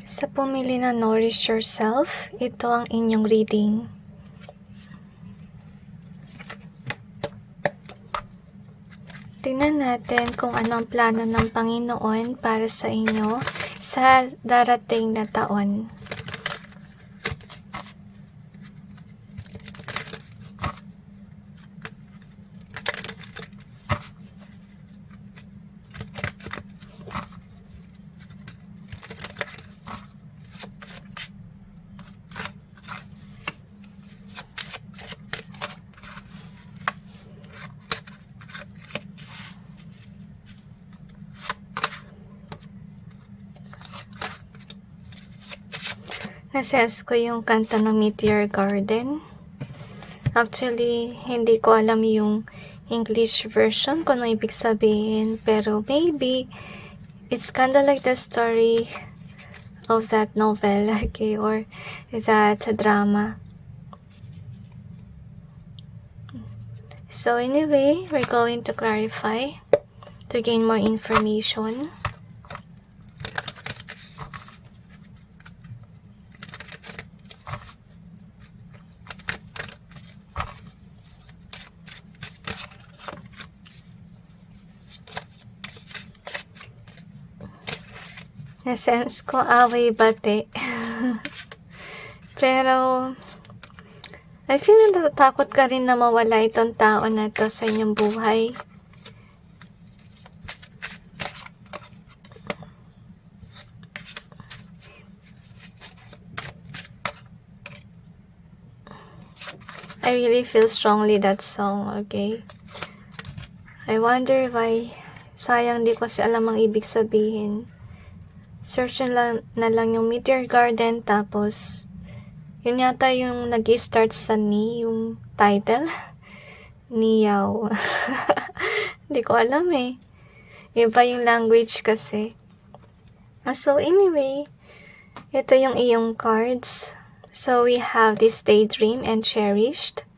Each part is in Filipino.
Sa pumili na Nourish Yourself, ito ang inyong reading. Tingnan natin kung anong plano ng Panginoon para sa inyo sa darating na taon. Nasense ko yung kanta ng Meteor Garden. Actually, hindi ko alam yung English version kung ano ibig sabihin, pero maybe it's kinda like the story of that novel, okay, or that drama. So anyway, we're going to clarify to gain more information. Na-sense ko away bate. Pero, I feel natatakot ka rin na mawala itong tao na to sa inyong buhay. I really feel strongly that song, okay? I wonder why. Sayang di ko kasi alam ang ibig sabihin. Search na lang yung Meteor Garden, tapos yun yata yung nag-start sa ni, yung title. Niyaw. Hindi ko alam eh. Iba yung language kasi. So anyway, ito yung iyong cards. So we have this daydream and cherished.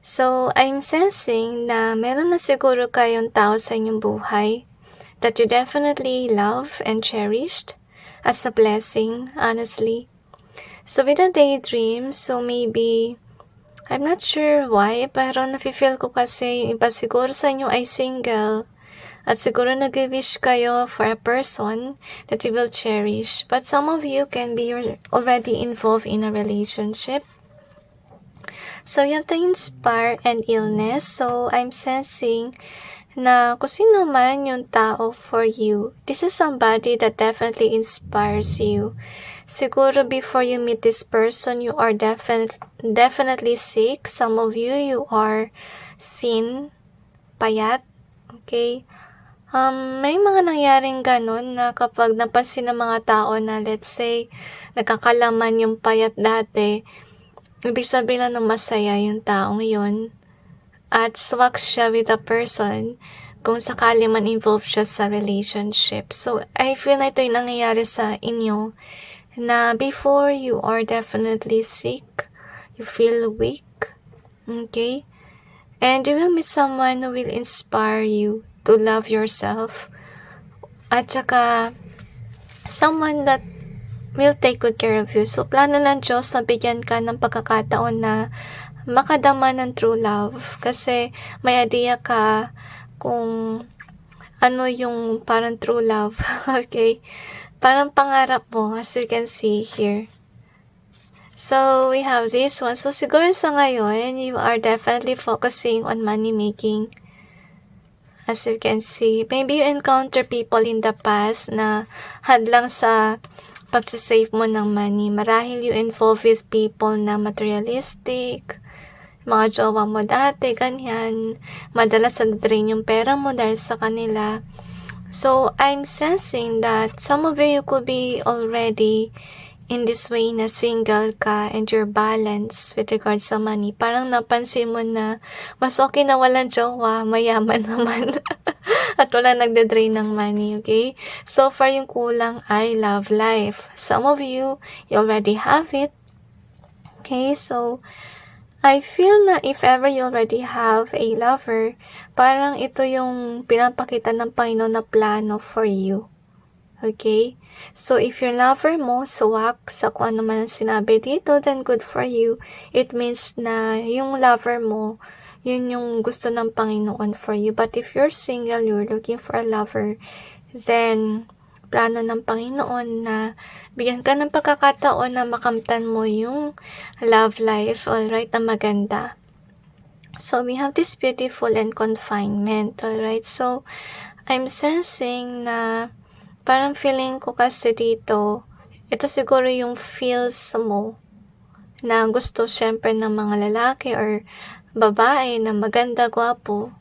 So I'm sensing na meron na siguro kayong tao sa inyong buhay that you definitely love and cherished as a blessing, honestly. So with a daydream, so maybe, I'm not sure why, pero nafe-feel ko kasi iba siguro sa inyo ay single. At siguro nag-wish kayo for a person that you will cherish. But some of you can be already involved in a relationship. So you have to inspire and illness. So I'm sensing na kung sino man yung tao for you, this is somebody that definitely inspires you. Siguro before you meet this person, you are definitely sick. Some of you are thin, payat, okay? May mga nangyaring ganun na kapag napansin ng mga tao na let's say, nakakalaman yung payat dati, ibig sabihin na masaya yung taong yun. At swak siya with a person kung sakali man involved siya sa relationship. So, I feel na ito yung nangyayari sa inyo na before you are definitely sick, you feel weak, okay? And you will meet someone who will inspire you to love yourself. At saka, someone that will take good care of you. So, plano ng Diyos na bigyan ka ng pagkakataon na makadama ng true love. Kasi may idea ka kung ano yung parang true love. Okay? Parang pangarap mo, as you can see here. So, we have this one. So, siguro sa ngayon, you are definitely focusing on money making. As you can see, maybe you encounter people in the past na hadlang sa pag-save mo ng money. Marahil you involve with people na materialistic, mga jowa mo dati, ganyan. Madalas drain yung pera mo dahil sa kanila. So, I'm sensing that some of you could be already in this way na single ka and you're balanced with regards sa money. Parang napansin mo na mas okay na walang jowa, mayaman naman. At wala nagde-drain ng money, okay? So far, yung kulang ay love life. Some of you already have it. Okay, so I feel na if ever you already have a lover, parang ito yung pinapakita ng Panginoon na plano for you. Okay? So, if your lover mo swak sa kung ano man ang sinabi dito, then good for you. It means na yung lover mo, yun yung gusto ng Panginoon for you. But if you're single, you're looking for a lover, then plano ng Panginoon na bigyan ka ng pagkakataon na makamtan mo yung love life, alright, na maganda. So, we have this beautiful and confinement, alright? So, I'm sensing na parang feeling ko kasi dito, ito siguro yung feels mo na gusto syempre ng mga lalaki or babae na maganda, gwapo.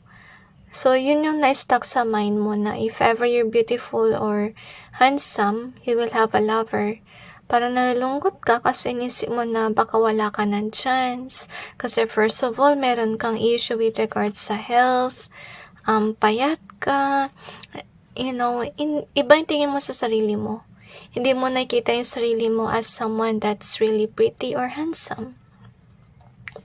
So, yun yung na-stuck sa mind mo na if ever you're beautiful or handsome, you will have a lover. Parang nalulungkot ka kasi inisip mo na baka wala ka ng chance. Kasi first of all, meron kang issue with regards sa health, payat ka, iba yung tingin mo sa sarili mo. Hindi mo nakita yung sarili mo as someone that's really pretty or handsome.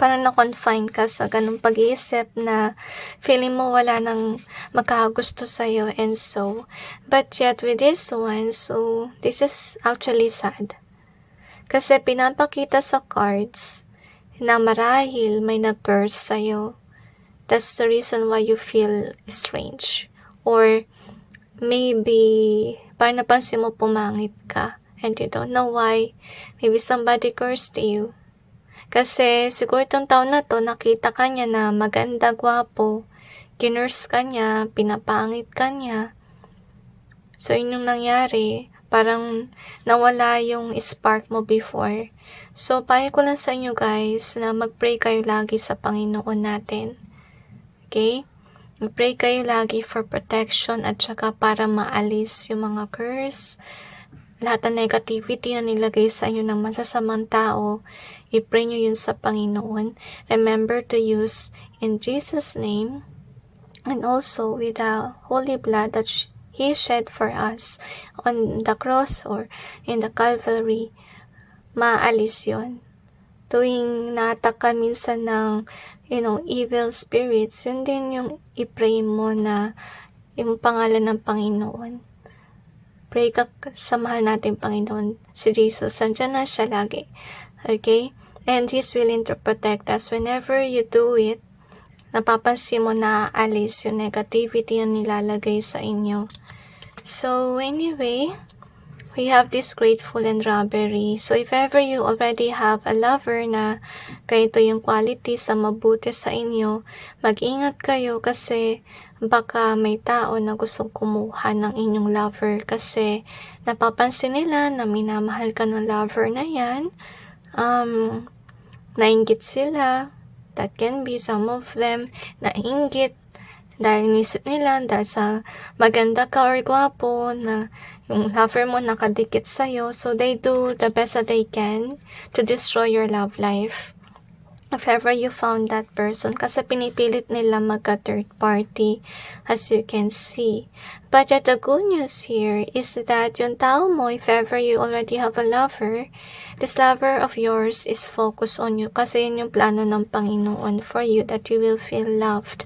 Parang na-confine ka sa ganung pag-iisip na feeling mo wala nang magkakagusto sa'yo and so. But yet with this one, so this is actually sad. Kasi pinapakita sa cards na marahil may nag-curse sa'yo. That's the reason why you feel strange. Or maybe, parang napansin mo pumangit ka and you don't know why. Maybe somebody cursed you. Kasi siguro itong taon na to, nakita ka niya na maganda, gwapo, kinurse ka niya, pinapangit ka niya. So, yun yung nangyari. Parang nawala yung spark mo before. So, payo ko lang sa inyo guys na mag-pray kayo lagi sa Panginoon natin. Okay? Pray kayo lagi for protection at saka para maalis yung mga curse, lahat ng negativity na nilagay sa inyo ng masasamang tao, i-pray nyo yun sa Panginoon. Remember to use in Jesus' name and also with the holy blood that He shed for us on the cross or in the Calvary, maalis yun. Tuwing na-attack ka minsan ng evil spirits, yun din yung i-pray mo na yung pangalan ng Panginoon. Pray ka sa mahal natin Panginoon, si Jesus. Nandiyan na siya lagi. Okay? And He's willing to protect us. Whenever you do it, napapansin mo na aalis yung negativity na nilalagay sa inyo. So, anyway, we have this grateful and robbery. So, if ever you already have a lover na ganito yung quality sa mabuti sa inyo, mag-ingat kayo kasi baka may tao na gustong kumuha ng inyong lover kasi napapansin nila na minamahal ka ng lover na yan. Nainggit sila. That can be some of them. Nainggit dahil inisip nila dahil sa maganda ka or gwapo na yung lover mo nakadikit sa'yo. So, they do the best that they can to destroy your love life. If ever you found that person, kasi pinipilit nila magka-third party, as you can see. But yet, the good news here is that yung tao mo, if ever you already have a lover, this lover of yours is focused on you, kasi yun yung plano ng Panginoon for you, that you will feel loved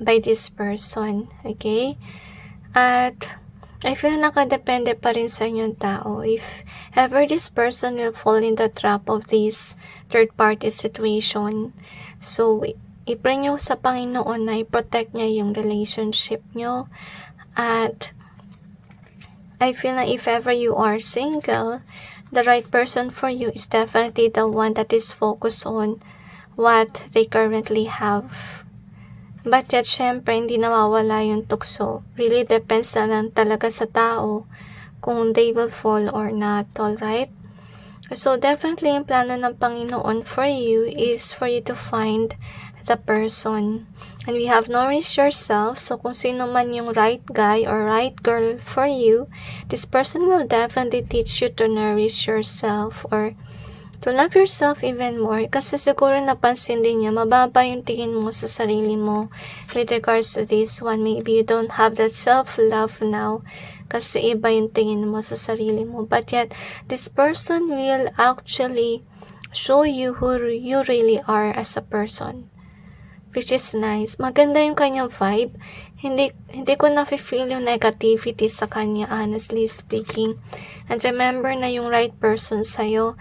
by this person. Okay? At I feel nakadepende pa rin sa inyong tao. If ever this person will fall in the trap of this third-party situation, so i-pray nyo sa Panginoon na i-protect niya yung relationship nyo. At I feel na if ever you are single, the right person for you is definitely the one that is focused on what they currently have. But yet, syempre, hindi nawawala yung tukso. Really depends na lang talaga sa tao kung they will fall or not, alright? So, definitely, yung plano ng Panginoon for you is for you to find the person. And we have nourished yourself. So, kung sino man yung right guy or right girl for you, this person will definitely teach you to nourish yourself or to love yourself even more. Kasi siguro napansin din niya, mababa yung tingin mo sa sarili mo with regards to this one. Maybe you don't have that self-love now kasi iba yung tingin mo sa sarili mo. But yet, this person will actually show you who you really are as a person. which is nice. Maganda yung kanyang vibe. Hindi ko na-feel yung negativity sa kanya, honestly speaking. And remember na yung right person sa'yo,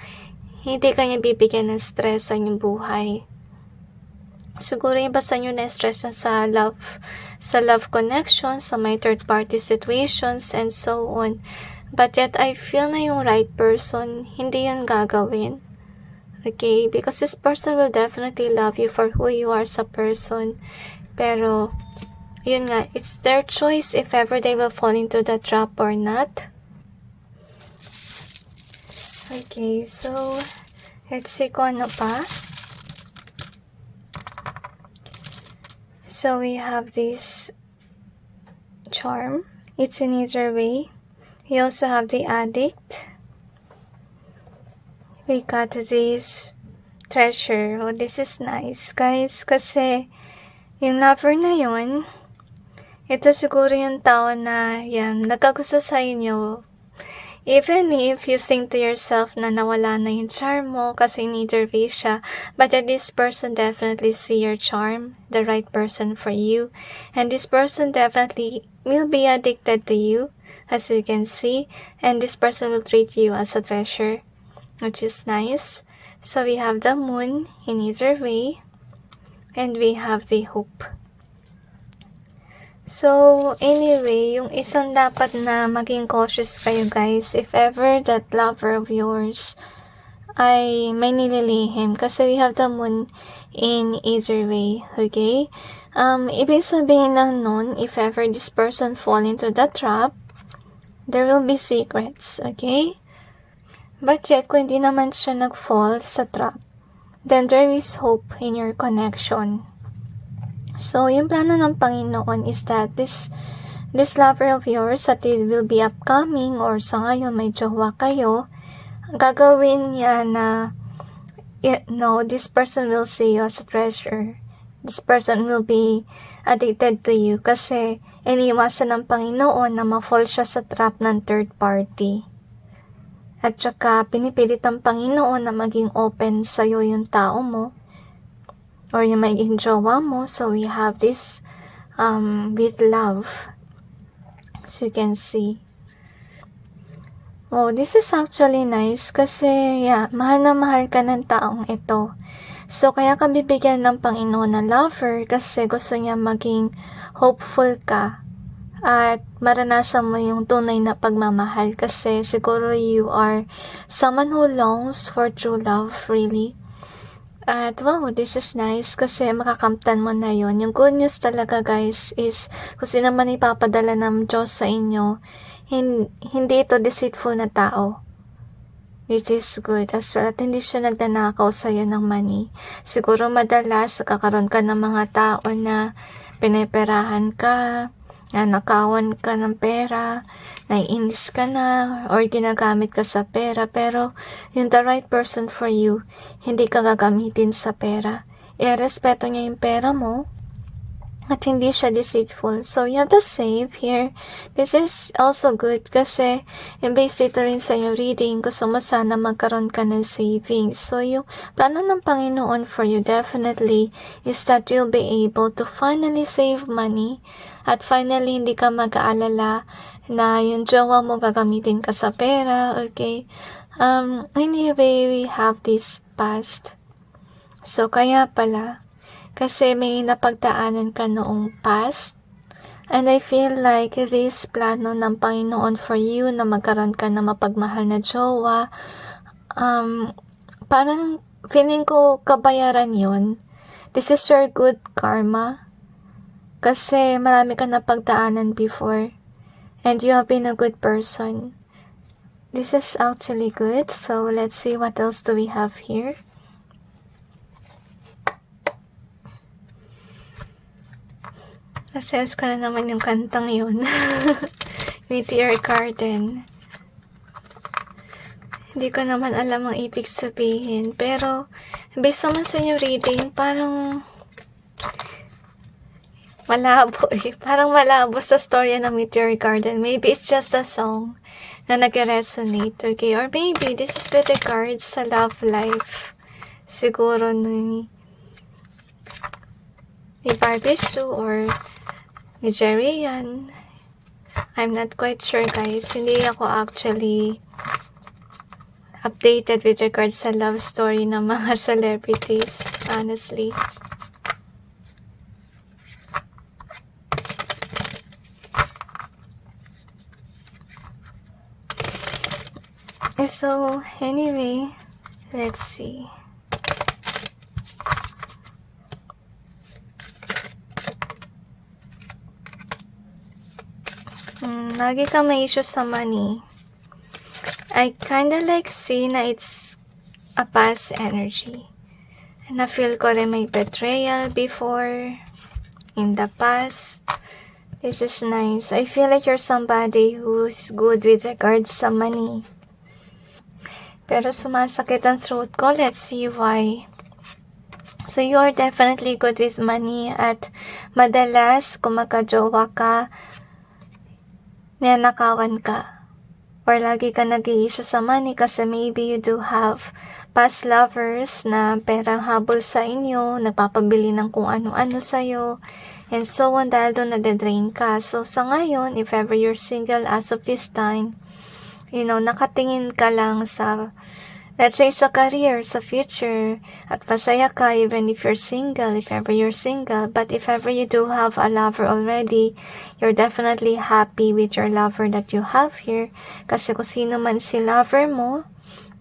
hindi kanya bibigyan ng stress sa inyong buhay. Siguro iba sa inyo na-stress na sa love connection, sa may third party situations, and so on. But yet, I feel na yung right person, hindi yun gagawin. Okay? Because this person will definitely love you for who you are sa person. Pero, yun nga, it's their choice if ever they will fall into the trap or not. Okay, so, let's see kung ano pa. So, we have this charm. It's in either way. We also have the addict. We got this treasure. Oh, this is nice, guys. Kasi, yung lover na yun, ito siguro yung tao na, yan, nagkagusto sa inyo. Even if you think to yourself na nawala na yung charm mo kasi neither way siya, but that this person definitely see your charm, the right person for you, and this person definitely will be addicted to you, as you can see, and this person will treat you as a treasure, which is nice. So we have the moon in either way, and we have the hope. So, anyway, yung isang dapat na maging cautious kayo, guys, if ever that lover of yours ay may nililihim, kasi we have the moon in either way, okay? Ibig sabihin lang nun, if ever this person fall into the trap, there will be secrets, okay? But yet, kung hindi naman siya nag-fall sa trap, then there is hope in your connection. So, yung plano ng Panginoon is that this lover of yours that it will be upcoming or sa ngayon may jowa kayo, gagawin niya na, this person will see you as a treasure. This person will be addicted to you kasi iniwasan ng Panginoon na ma-fall siya sa trap ng third party. At saka, pinipilit ng Panginoon na maging open sa'yo yung tao mo or yung magiging jowa mo. So, we have this with love. So, you can see. Oh, this is actually nice kasi, mahal na mahal ka ng taong ito. So, kaya ka bibigyan ng Panginoon na lover kasi gusto niya maging hopeful ka at maranasan mo yung tunay na pagmamahal kasi siguro you are someone who longs for true love, really. At wow, this is nice kasi makakamtan mo na yon. Yung good news talaga, guys, is kung sino man ipapadala ng Diyos sa inyo, hindi ito deceitful na tao. Which is good as well. At hindi siya nagnanakaw sa'yo ng money. Siguro madalas kakaroon ka ng mga tao na pineperahan ka, nakawan ka ng pera, naiinis ka na, or ginagamit ka sa pera, pero yung the right person for you, hindi ka gagamitin sa pera. Irespeto niya yung pera mo, at hindi siya deceitful. So, you have to save here. This is also good kasi based dito rin sa yung reading, gusto mo sana magkaroon ka ng savings. So, yung plano ng Panginoon for you definitely is that you'll be able to finally save money at finally hindi ka mag-aalala na yung jowa mo gagamitin ka sa pera, okay? Anyway, we have this past. So, kaya pala, kasi may napagdaanan ka noong past. And I feel like this plano ng Panginoon for you na magkaroon ka ng mapagmahal na jowa, parang feeling ko kabayaran yun. This is your good karma. Kasi marami ka napagdaanan before. And you have been a good person. This is actually good. So let's see what else do we have here. Assess ka na naman yung kantang yun. Meteor Garden. Hindi ko naman alam ang ibig sabihin. Pero, based naman sa yung reading, parang malabo eh. Parang malabo sa story ng Meteor Garden. Maybe it's just a song na nag-resonate. Okay? Or maybe this is with regards sa love life. Siguro ni Barbie Sue or ni Jerry Yan. I'm not quite sure guys. Hindi ako actually updated with regards sa love story ng mga celebrities, honestly. So, anyway, let's see. Lagi ka may issue sa money. I kinda like see na it's a past energy. Na-feel ko rin may betrayal before, in the past. This is nice. I feel like you're somebody who's good with regards sa money. Pero sumasakit ang throat ko. Let's see why. So, you are definitely good with money at madalas kung magka-jowa ka, nanakawan ka. Or lagi ka nag-i-issue sa money kasi maybe you do have past lovers na perang habol sa inyo, nagpapabili ng kung ano-ano sa'yo, and so on dahil doon nade-drain ka. So, sa ngayon, if ever you're single as of this time, nakatingin ka lang sa, let's say, sa career, sa future, at masaya ka even if you're single, if ever you're single. But if ever you do have a lover already, you're definitely happy with your lover that you have here. Kasi kung sino man si lover mo,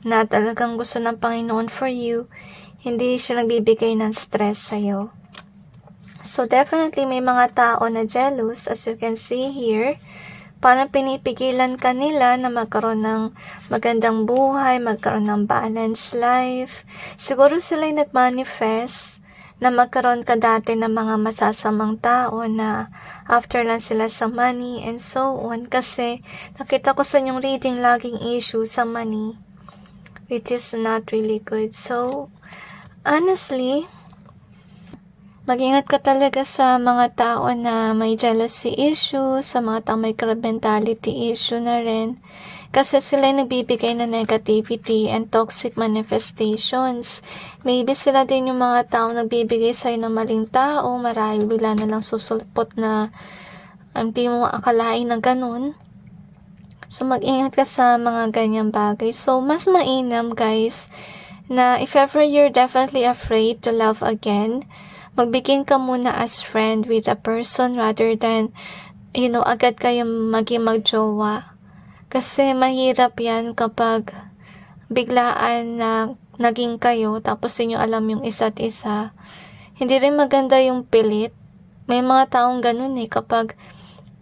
na talagang gusto ng Panginoon for you, hindi siya nagbibigay ng stress sa'yo. So definitely may mga tao na jealous, as you can see here. Parang pinipigilan ka nila na magkaroon ng magandang buhay, magkaroon ng balanced life. Siguro sila'y nagmanifest na magkaroon ka dati ng mga masasamang tao na after lang sila sa money and so on. Kasi nakita ko sa inyong reading laging issue sa money, which is not really good. So, honestly, mag-ingat ka talaga sa mga tao na may jealousy issue, sa mga tao may crab mentality issue na rin. Kasi sila nagbibigay ng negativity and toxic manifestations. Maybe sila din yung mga tao nagbibigay sa'yo ng maling tao, marahil bigla na lang susulpot na hindi mo akalain na ganun. So, mag-ingat ka sa mga ganyang bagay. So, mas mainam guys, na if ever you're definitely afraid to love again, magbigin ka muna as friend with a person rather than, agad kayong magjowa. Kasi mahirap yan kapag biglaan na naging kayo, tapos inyo alam yung isa't isa. Hindi rin maganda yung pilit. May mga taong ganun kapag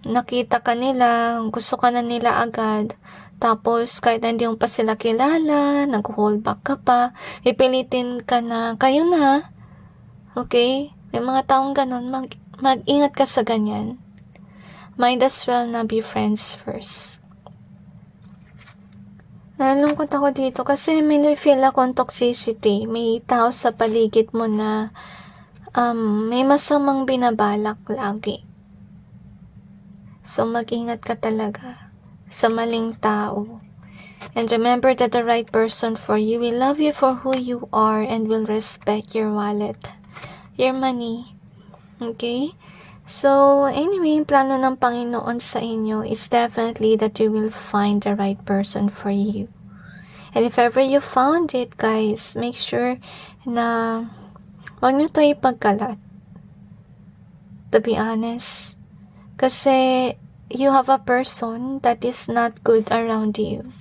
nakita ka nila, gusto ka na nila agad, tapos kahit hindi mo pa sila kilala, nag-hold back ka pa, pipilitin ka na, kayo na. Okay? May mga taong ganun, mag-ingat ka sa ganyan. Might as well na be friends first. Nalulungkot ako dito kasi may feel akong toxicity. May tao sa paligid mo na may masamang binabalak lagi. So, mag-ingat ka talaga sa maling tao. And remember that the right person for you will love you for who you are and will respect your wallet, your money. Okay? So, anyway, yung plano ng Panginoon sa inyo is definitely that you will find the right person for you. And if ever you found it, guys, make sure na huwag nyo to ipagkalat. To be honest. Kasi you have a person that is not good around you.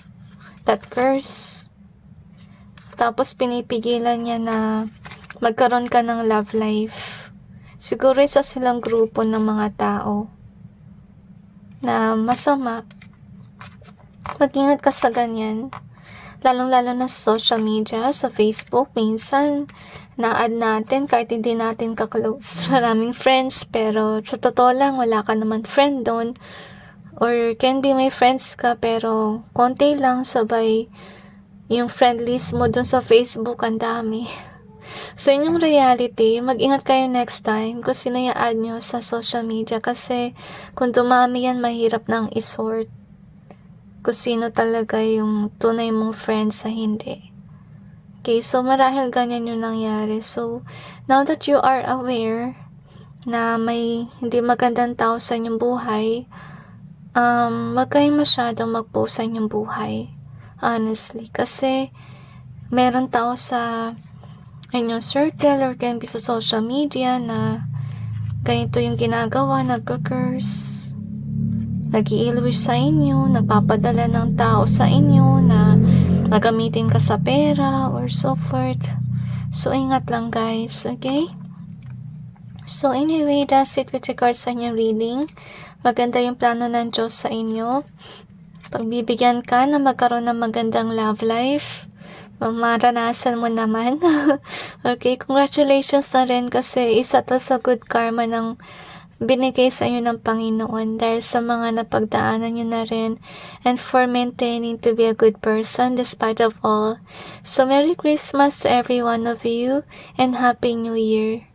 That curse. Tapos pinipigilan niya na magkaroon ka ng love life. Siguro isa silang grupo ng mga tao na masama. Mag-ingat ka sa ganyan. Lalong-lalo na sa social media, sa Facebook, minsan na-add natin kahit hindi natin ka-close. Maraming friends, pero sa totoo lang, wala ka naman friend doon. Or can be may friends ka, pero konti lang, sabay yung friend list mo doon sa Facebook, ang dami. Sa inyong reality, mag-ingat kayo next time kung sino i-add nyo sa social media, kasi kung dumami yan, mahirap nang isort kung sino talaga yung tunay mong friend sa hindi. Okay, so marahil ganyan yung nangyari. So, now that you are aware, na may hindi magandang tao sa inyong buhay, wag kayong masyadong mag-post sa inyong buhay. Honestly. Kasi, meron tao sa inyong circle or kaya sa social media na ganito yung ginagawa, nagka-curse, nag-i-ilwish sa inyo, nagpapadala ng tao sa inyo na nagamitin ka sa pera or so forth. So, ingat lang guys, okay? So, anyway, that's it with regards sa inyong reading. Maganda yung plano ng Diyos sa inyo. Pagbibigyan ka na magkaroon ng magandang love life, maranasan mo naman. Okay, congratulations na rin kasi isa to sa good karma ng binigay sa inyo ng Panginoon dahil sa mga napagdaanan nyo na rin and for maintaining to be a good person despite of all. So, Merry Christmas to every one of you and Happy New Year!